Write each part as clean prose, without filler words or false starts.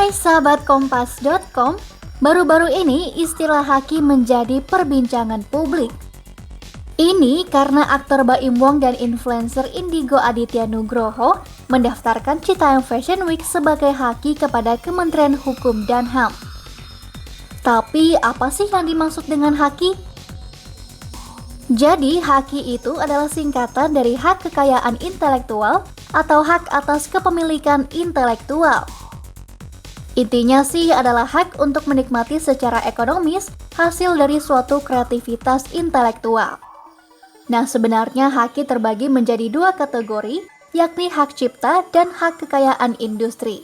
Hai sahabat Kompas.com, baru-baru ini istilah haki menjadi perbincangan publik. Ini karena aktor Baim Wong dan influencer Indigo Aditya Nugroho mendaftarkan Citayam Fashion Week sebagai haki kepada Kementerian Hukum dan HAM. Tapi apa sih yang dimaksud dengan haki? Jadi haki itu adalah singkatan dari hak kekayaan intelektual atau hak atas kepemilikan intelektual. Intinya sih adalah hak untuk menikmati secara ekonomis hasil dari suatu kreativitas intelektual. Nah, sebenarnya haki terbagi menjadi dua kategori, yakni hak cipta dan hak kekayaan industri.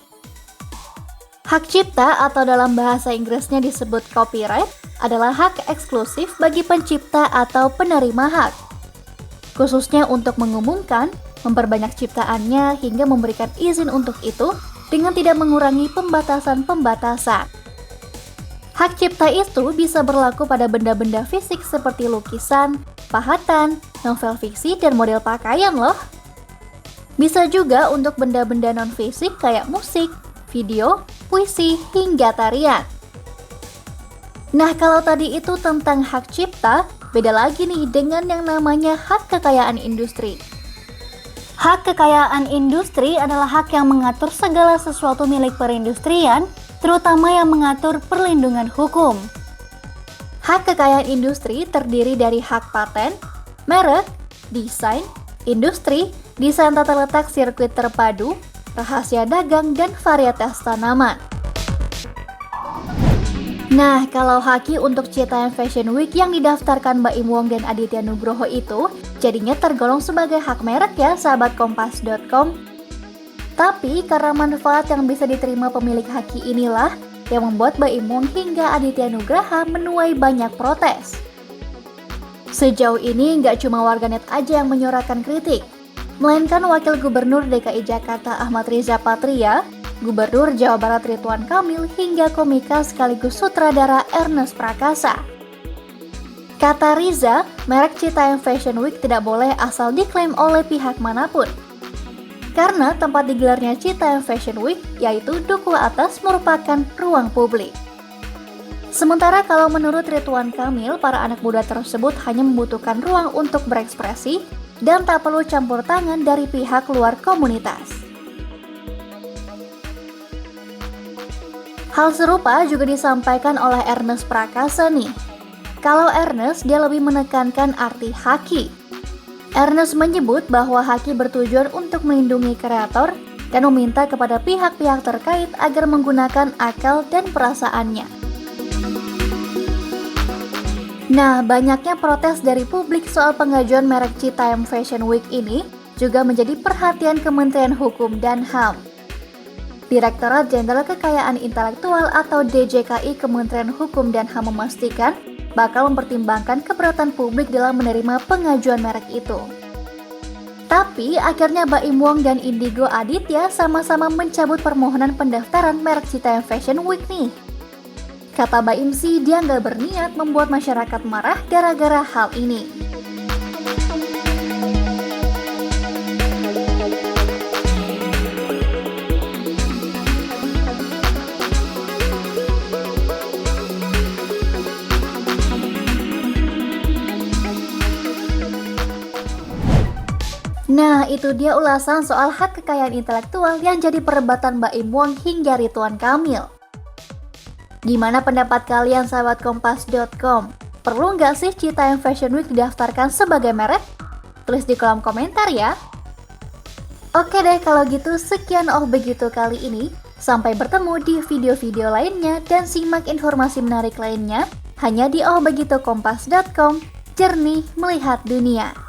Hak cipta atau dalam bahasa Inggrisnya disebut copyright adalah hak eksklusif bagi pencipta atau penerima hak, khususnya untuk mengumumkan, memperbanyak ciptaannya hingga memberikan izin untuk itu dengan tidak mengurangi pembatasan-pembatasan. Hak cipta itu bisa berlaku pada benda-benda fisik seperti lukisan, pahatan, novel fiksi, dan model pakaian loh. Bisa juga untuk benda-benda non-fisik kayak musik, video, puisi, hingga tarian. Nah, kalau tadi itu tentang hak cipta, beda lagi nih dengan yang namanya hak kekayaan industri. Hak kekayaan industri adalah hak yang mengatur segala sesuatu milik perindustrian, terutama yang mengatur perlindungan hukum. Hak kekayaan industri terdiri dari hak paten, merek, desain, industri, desain tata letak sirkuit terpadu, rahasia dagang, dan varietas tanaman. Nah, kalau haki untuk Citayam Fashion Week yang didaftarkan Baim Wong dan Aditya Nugroho itu jadinya tergolong sebagai hak merek ya sahabat Kompas.com. Tapi karena manfaat yang bisa diterima pemilik haki inilah yang membuat Baim Wong hingga Aditya Nugroho menuai banyak protes. Sejauh ini nggak cuma warganet aja yang menyuarakan kritik, melainkan Wakil Gubernur DKI Jakarta Ahmad Riza Patria, Gubernur Jawa Barat Ridwan Kamil, hingga komika sekaligus sutradara Ernest Prakasa. Kata Riza, merek Citayam Fashion Week tidak boleh asal diklaim oleh pihak manapun. Karena tempat digelarnya Citayam Fashion Week, yaitu Duku Atas, merupakan ruang publik. Sementara kalau menurut Ridwan Kamil, para anak muda tersebut hanya membutuhkan ruang untuk berekspresi dan tak perlu campur tangan dari pihak luar komunitas. Hal serupa juga disampaikan oleh Ernest Prakasa nih. Kalau Ernest, dia lebih menekankan arti haki. Ernest menyebut bahwa haki bertujuan untuk melindungi kreator dan meminta kepada pihak-pihak terkait agar menggunakan akal dan perasaannya. Nah, banyaknya protes dari publik soal pengajuan merek Citayam Fashion Week ini juga menjadi perhatian Kementerian Hukum dan HAM. Direktorat Jenderal Kekayaan Intelektual atau DJKI Kementerian Hukum dan HAM memastikan bakal mempertimbangkan keberatan publik dalam menerima pengajuan merek itu. Tapi akhirnya Baim Wong dan Indigo Aditya sama-sama mencabut permohonan pendaftaran merek Citayam Fashion Week nih. Kata Baim sih dia nggak berniat membuat masyarakat marah gara-gara hal ini. Nah, itu dia ulasan soal hak kekayaan intelektual yang jadi perdebatan Baim Wong hingga Ridwan Kamil. Gimana pendapat kalian sahabat Kompas.com? Perlu nggak sih Citayam Fashion Week didaftarkan sebagai merek? Tulis di kolom komentar ya. Oke deh, kalau gitu sekian begitu kali ini. Sampai bertemu di video-video lainnya dan simak informasi menarik lainnya hanya di begitu Kompas.com. Jernih melihat dunia.